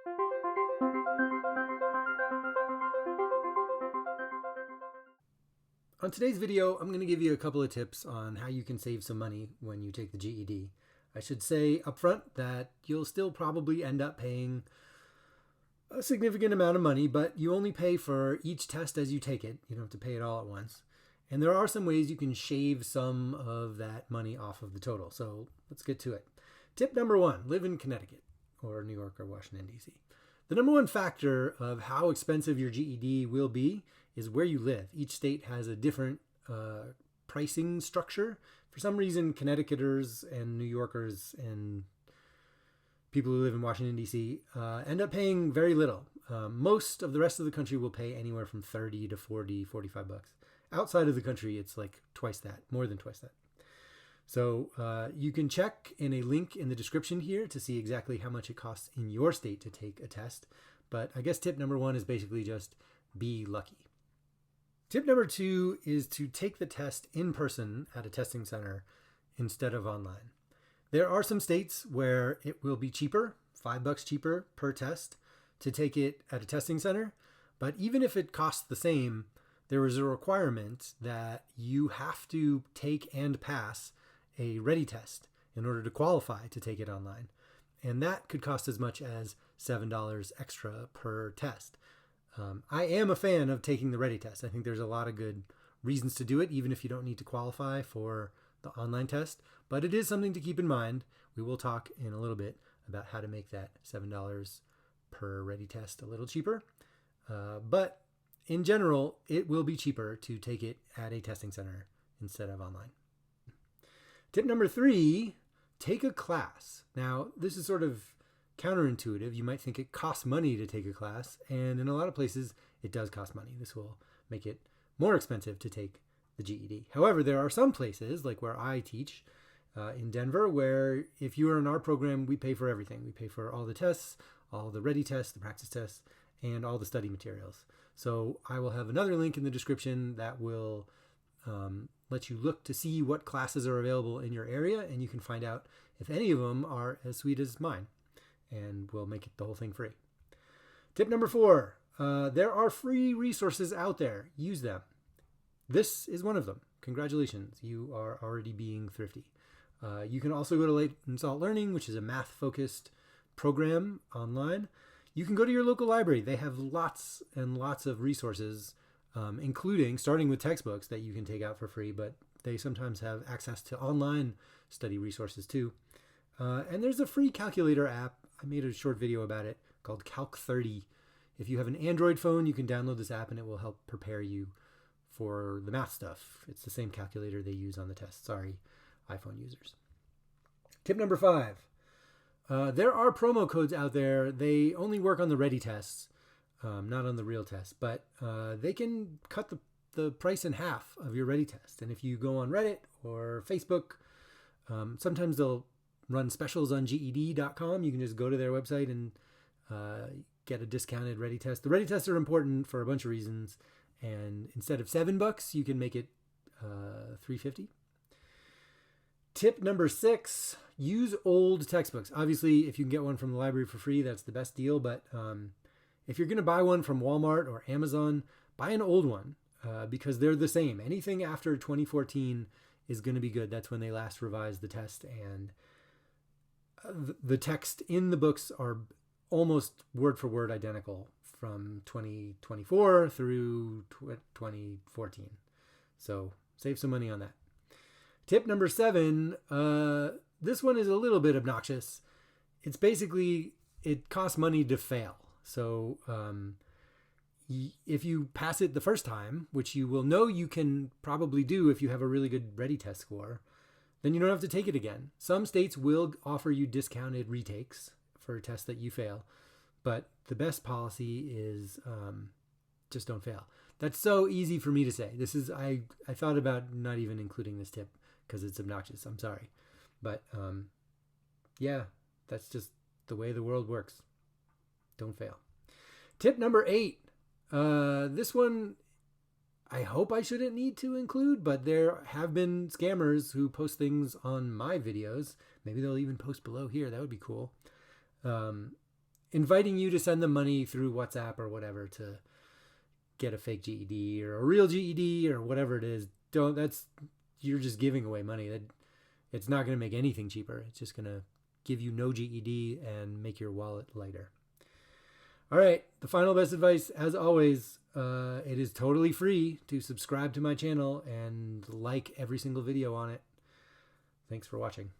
On today's video, I'm going to give you a couple of tips on how you can save some money when you take the GED. I should say up front that you'll still probably end up paying a significant amount of money, but you only pay for each test as you take it. You don't have to pay it all at once. And there are some ways you can shave some of that money off of the total. So let's get to it. Tip number one, live in Connecticut or New York or Washington, D.C. The number one factor of how expensive your GED will be is where you live. Each state has a different pricing structure. For some reason, Connecticuters and New Yorkers and people who live in Washington, D.C. End up paying very little. Most of the rest of the country will pay anywhere from 30 to 40, 45 bucks. Outside of the country, it's like twice that, more than twice that. So you can check in a link in the description here to see exactly how much it costs in your state to take a test. But I guess tip number one is basically just be lucky. Tip number two is to take the test in person at a testing center instead of online. There are some states where it will be cheaper, $5 cheaper per test to take it at a testing center. But even if it costs the same, there is a requirement that you have to take and pass a ready test in order to qualify to take it online. And that could cost as much as $7 extra per test. I am a fan of taking the ready test. I think there's a lot of good reasons to do it, even if you don't need to qualify for the online test. But it is something to keep in mind. We will talk in a little bit about how to make that $7 per ready test a little cheaper. But in general, it will be cheaper to take it at a testing center instead of online. Tip number three, take a class. Now, this is sort of counterintuitive. You might think it costs money to take a class, and in a lot of places, it does cost money. This will make it more expensive to take the GED. However, there are some places, like where I teach in Denver, where if you are in our program, we pay for everything. We pay for all the tests, all the ready tests, the practice tests, and all the study materials. So I will have another link in the description that will let you look to see what classes are available in your area, and you can find out if any of them are as sweet as mine, and we'll make it the whole thing free. Tip number four, there are free resources out there. Use them. This is one of them. Congratulations, you are already being thrifty. You can also go to Late and Salt Learning, which is a math-focused program online. You can go to your local library. They have lots and lots of resources, including starting with textbooks that you can take out for free, but they sometimes have access to online study resources too. And there's a free calculator app. I made a short video about it called Calc 30. If you have an Android phone, you can download this app and it will help prepare you for the math stuff. It's the same calculator they use on the test. Sorry, iPhone users. Tip number five. There are promo codes out there. They only work on the ready tests, not on the real tests, but they can cut the price in half of your ready test. And if you go on Reddit or Facebook, sometimes they'll run specials on GED.com. You can just go to their website and get a discounted ready test. The ready tests are important for a bunch of reasons. And instead of $7, you can make it $3.50. Tip number six, use old textbooks. Obviously, if you can get one from the library for free, that's the best deal. But if you're going to buy one from Walmart or Amazon, buy an old one because they're the same. Anything after 2014 is going to be good. That's when they last revised the test. And the text in the books are almost word for word identical from 2024 through 2014. So save some money on that. Tip number seven, this one is a little bit obnoxious. It's basically, it costs money to fail. So if you pass it the first time, which you will know you can probably do if you have a really good ready test score, then you don't have to take it again. Some states will offer you discounted retakes for a test that you fail, but the best policy is just don't fail. That's so easy for me to say. This is, I thought about not even including this tip because it's obnoxious. I'm sorry. But yeah, that's just the way the world works. Don't fail. Tip number 8. This one, I hope I shouldn't need to include, but there have been scammers who post things on my videos. Maybe they'll even post below here. That would be cool. inviting you to send them money through WhatsApp or whatever to get a fake GED or a real GED or whatever it is. You're just giving away money. It's not going to make anything cheaper. It's just going to give you no GED and make your wallet lighter. All right, the final best advice, as always, it is totally free to subscribe to my channel and like every single video on it. Thanks for watching.